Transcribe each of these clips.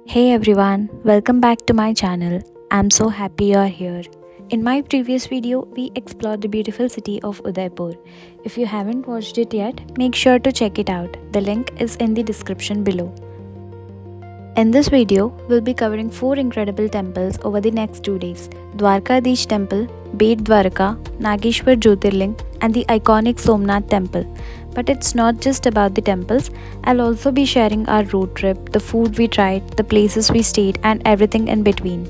Hey everyone, welcome back to my channel. I'm so happy you're here. In my previous video, we explored the beautiful city of Udaipur. If you haven't watched it yet, make sure to check it out. The link is in the description below. In this video, we'll be covering 4 incredible temples over the next 2 days: Dwarkadish Temple, Bet Dwarka, Nageshwar Jyotirling, and the iconic Somnath Temple. But it's not just about the temples, I'll also be sharing our road trip, the food we tried, the places we stayed, and everything in between.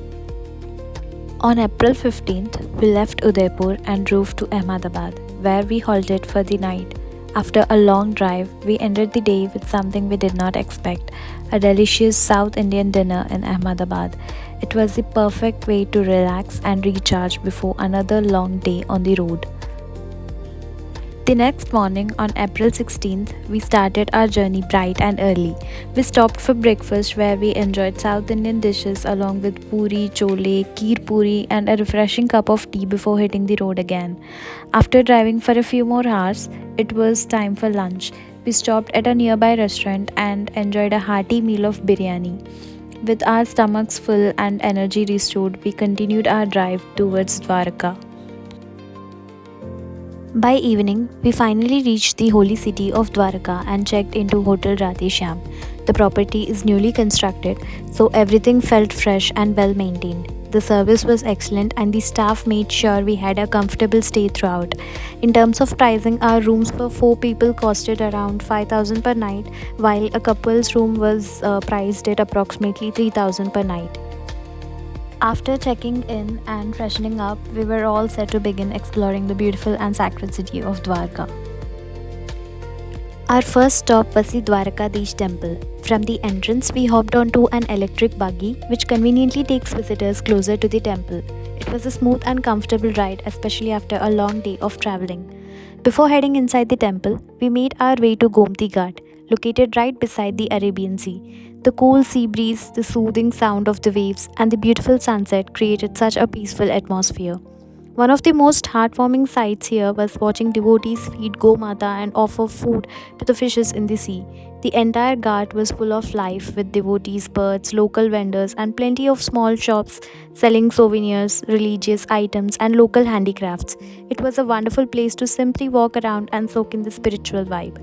On April 15th, we left Udaipur and drove to Ahmedabad, where we halted for the night. After a long drive, we ended the day with something we did not expect: a delicious South Indian dinner in Ahmedabad. It was the perfect way to relax and recharge before another long day on the road. The next morning, on April 16th, we started our journey bright and early. We stopped for breakfast where we enjoyed South Indian dishes along with puri, chole, kheer puri, and a refreshing cup of tea before hitting the road again. After driving for a few more hours, it was time for lunch. We stopped at a nearby restaurant and enjoyed a hearty meal of biryani. With our stomachs full and energy restored, we continued our drive towards Dwarka. By evening, we finally reached the holy city of Dwarka and checked into Hotel Radhe Shyam. The property is newly constructed, so everything felt fresh and well maintained. The service was excellent and the staff made sure we had a comfortable stay throughout. In terms of pricing, our rooms for 4 people costed around 5,000 per night, while a couple's room was priced at approximately 3,000 per night. After checking in and freshening up, we were all set to begin exploring the beautiful and sacred city of Dwarka. Our first stop was the Dwarkadish temple. From the entrance, we hopped onto an electric buggy, which conveniently takes visitors closer to the temple. It was a smooth and comfortable ride, especially after a long day of traveling. Before heading inside the temple, we made our way to Gomti Ghat, located right beside the Arabian Sea. The cool sea breeze, the soothing sound of the waves, and the beautiful sunset created such a peaceful atmosphere. One of the most heartwarming sights here was watching devotees feed Gomata and offer food to the fishes in the sea. The entire ghat was full of life with devotees, birds, local vendors, and plenty of small shops selling souvenirs, religious items, and local handicrafts. It was a wonderful place to simply walk around and soak in the spiritual vibe.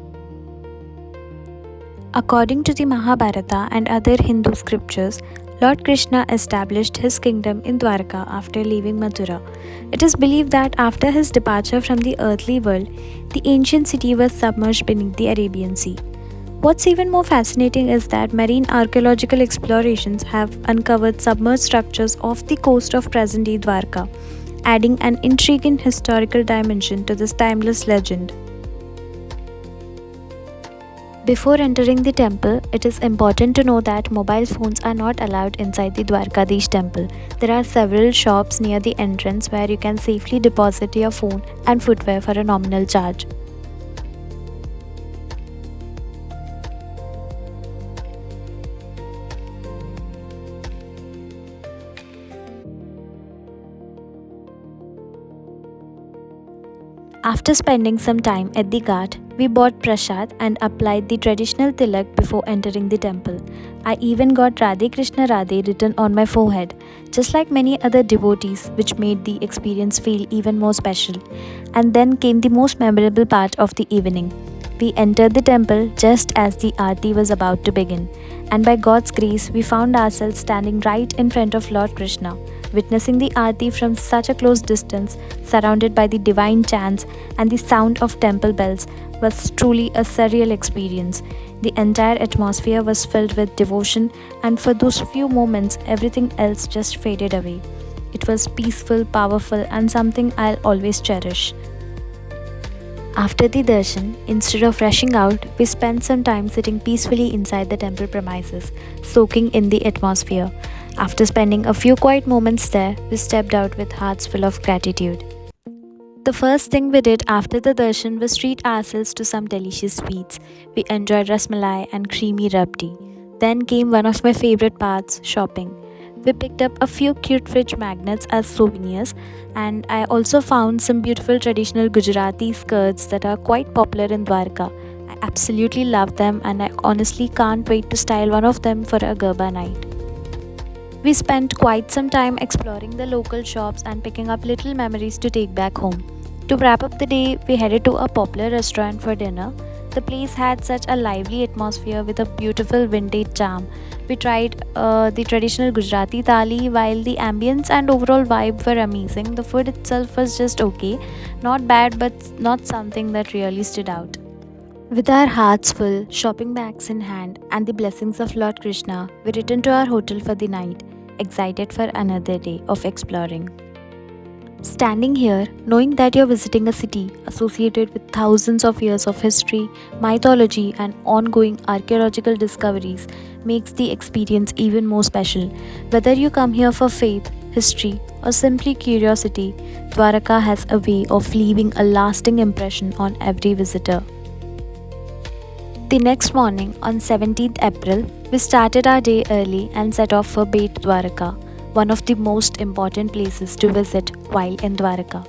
According to the Mahabharata and other Hindu scriptures, Lord Krishna established his kingdom in Dwarka after leaving Mathura. It is believed that after his departure from the earthly world, the ancient city was submerged beneath the Arabian Sea. What's even more fascinating is that marine archaeological explorations have uncovered submerged structures off the coast of present day Dwarka, adding an intriguing historical dimension to this timeless legend. Before entering the temple, it is important to know that mobile phones are not allowed inside the Dwarkadish temple. There are several shops near the entrance where you can safely deposit your phone and footwear for a nominal charge. After spending some time at the ghat, we bought prasad and applied the traditional tilak before entering the temple. I even got Radhe Krishna Radhe written on my forehead, just like many other devotees, which made the experience feel even more special. And then came the most memorable part of the evening. We entered the temple just as the aarti was about to begin, and by God's grace, we found ourselves standing right in front of Lord Krishna, witnessing the aarti from such a close distance, surrounded by the divine chants and the sound of temple bells, was truly a surreal experience. The entire atmosphere was filled with devotion, and for those few moments, everything else just faded away. It was peaceful, powerful, and something I'll always cherish. After the darshan, instead of rushing out, we spent some time sitting peacefully inside the temple premises, soaking in the atmosphere. After spending a few quiet moments there, we stepped out with hearts full of gratitude. The first thing we did after the darshan was treat ourselves to some delicious sweets. We enjoyed rasmalai and creamy rabdi. Then came one of my favorite parts, shopping. We picked up a few cute fridge magnets as souvenirs, and I also found some beautiful traditional Gujarati skirts that are quite popular in Dwarka. I absolutely love them, and I honestly can't wait to style one of them for a Garba night. We spent quite some time exploring the local shops and picking up little memories to take back home. To wrap up the day, we headed to a popular restaurant for dinner. The place had such a lively atmosphere with a beautiful vintage charm. We tried the traditional Gujarati thali. While the ambience and overall vibe were amazing, the food itself was just okay. Not bad, but not something that really stood out. With our hearts full, shopping bags in hand, and the blessings of Lord Krishna, we returned to our hotel for the night, excited for another day of exploring. Standing here, knowing that you're visiting a city associated with thousands of years of history, mythology, and ongoing archaeological discoveries makes the experience even more special. Whether you come here for faith, history, or simply curiosity, Dwaraka has a way of leaving a lasting impression on every visitor. The next morning, on 17th April, we started our day early and set off for Bet Dwaraka, one of the most important places to visit while in Dwaraka.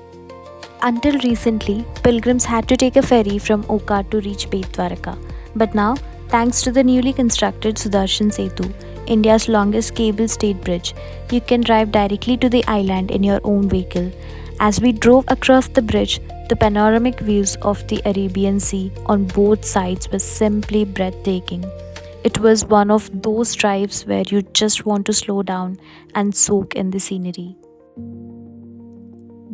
Until recently, pilgrims had to take a ferry from Oka to reach Bet Dwaraka. But now, thanks to the newly constructed Sudarshan Setu, India's longest cable stayed bridge, you can drive directly to the island in your own vehicle. As we drove across the bridge, the panoramic views of the Arabian Sea on both sides were simply breathtaking. It was one of those drives where you just want to slow down and soak in the scenery.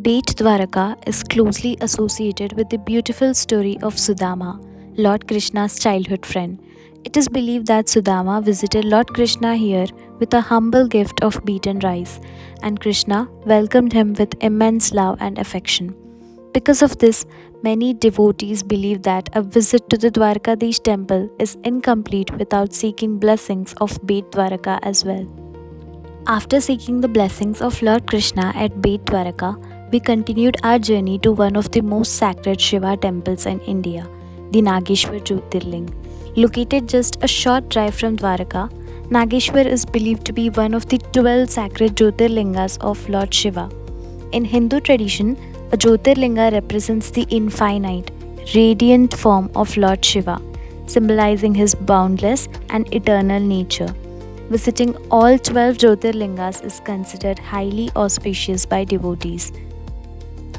Bet Dwaraka is closely associated with the beautiful story of Sudama, Lord Krishna's childhood friend. It is believed that Sudama visited Lord Krishna here with a humble gift of beaten rice, and Krishna welcomed him with immense love and affection. Because of this, many devotees believe that a visit to the Dwarkadish temple is incomplete without seeking blessings of Bet Dwaraka as well. After seeking the blessings of Lord Krishna at Bet Dwaraka, we continued our journey to one of the most sacred Shiva temples in India, the Nageshwar Jyotirling. Located just a short drive from Dwaraka, Nageshwar is believed to be one of the 12 sacred Jyotirlingas of Lord Shiva. In Hindu tradition, a Jyotirlinga represents the infinite, radiant form of Lord Shiva, symbolizing his boundless and eternal nature. Visiting all 12 Jyotirlingas is considered highly auspicious by devotees.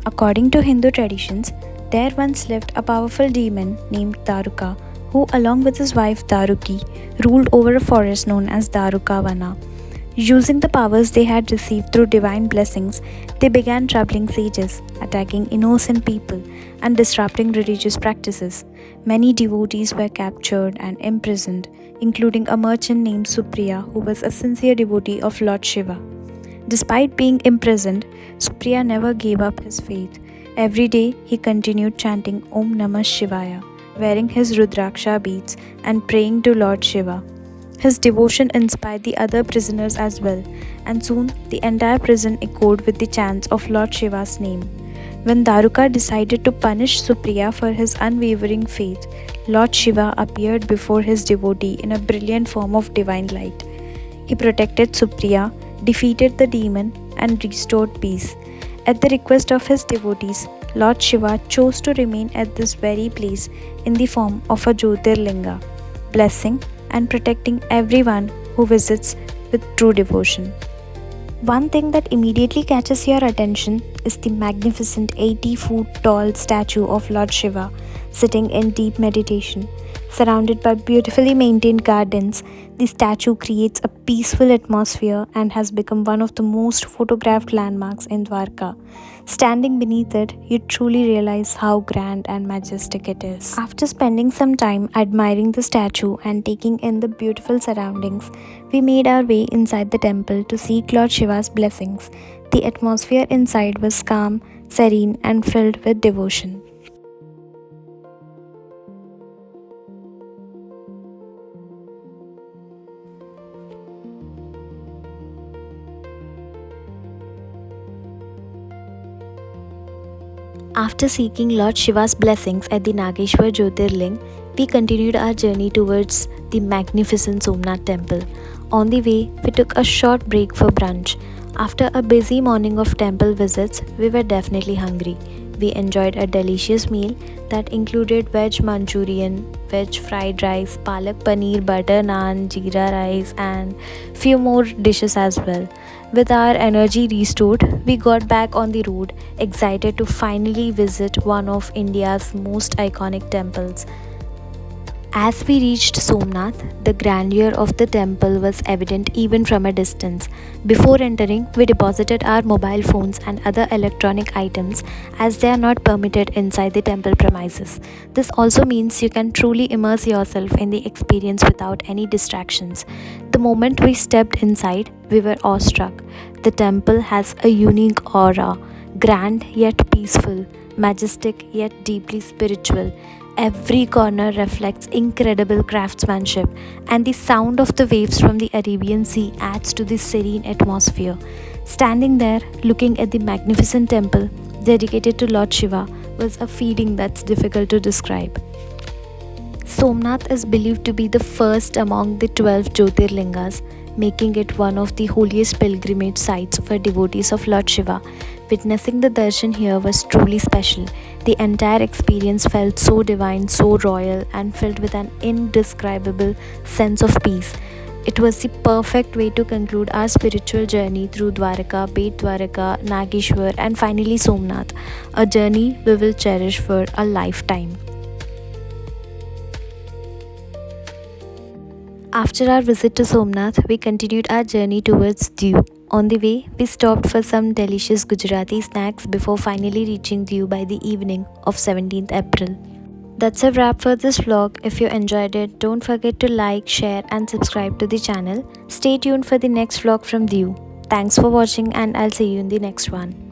According to Hindu traditions, there once lived a powerful demon named Daruka, who, along with his wife Daruki, ruled over a forest known as Darukavana. Using the powers they had received through divine blessings, they began troubling sages, attacking innocent people, and disrupting religious practices. Many devotees were captured and imprisoned, including a merchant named Supriya, who was a sincere devotee of Lord Shiva. Despite being imprisoned, Supriya never gave up his faith. Every day, he continued chanting Om Namah Shivaya, wearing his Rudraksha beads, and praying to Lord Shiva. His devotion inspired the other prisoners as well, and soon the entire prison echoed with the chants of Lord Shiva's name. When Daruka decided to punish Supriya for his unwavering faith, Lord Shiva appeared before his devotee in a brilliant form of divine light. He protected Supriya, defeated the demon, and restored peace. At the request of his devotees, Lord Shiva chose to remain at this very place in the form of a Jyotirlinga, blessing and protecting everyone who visits with true devotion. One thing that immediately catches your attention is the magnificent 80-foot tall statue of Lord Shiva sitting in deep meditation. Surrounded by beautifully maintained gardens, the statue creates a peaceful atmosphere and has become one of the most photographed landmarks in Dwarka. Standing beneath it, you truly realize how grand and majestic it is. After spending some time admiring the statue and taking in the beautiful surroundings, we made our way inside the temple to seek Lord Shiva's blessings. The atmosphere inside was calm, serene, and filled with devotion. After seeking Lord Shiva's blessings at the Nageshwar Jyotirling, we continued our journey towards the magnificent Somnath temple. On the way, we took a short break for brunch. After a busy morning of temple visits, we were definitely hungry. we enjoyed a delicious meal that included veg Manchurian, veg fried rice, palak paneer, butter naan, jeera rice, and few more dishes as well. With our energy restored, we got back on the road, excited to finally visit one of India's most iconic temples. As we reached Somnath, the grandeur of the temple was evident even from a distance. Before entering, we deposited our mobile phones and other electronic items as they are not permitted inside the temple premises. This also means you can truly immerse yourself in the experience without any distractions. The moment we stepped inside, we were awestruck. The temple has a unique aura, grand yet peaceful, majestic yet deeply spiritual. Every corner reflects incredible craftsmanship, and the sound of the waves from the Arabian Sea adds to the serene atmosphere. Standing there, looking at the magnificent temple dedicated to Lord Shiva, was a feeling that's difficult to describe. Somnath is believed to be the first among the 12 Jyotirlingas, making it one of the holiest pilgrimage sites for devotees of Lord Shiva. Witnessing the darshan here was truly special. The entire experience felt so divine, so royal, and filled with an indescribable sense of peace. It was the perfect way to conclude our spiritual journey through Dwaraka, Bet Dwaraka, Nageshwar, and finally Somnath, a journey we will cherish for a lifetime. After our visit to Somnath, we continued our journey towards Diu. On the way, we stopped for some delicious Gujarati snacks before finally reaching Diu by the evening of 17th April. That's a wrap for this vlog. If you enjoyed it, don't forget to like, share, and subscribe to the channel. Stay tuned for the next vlog from Diu. Thanks for watching, and I'll see you in the next one.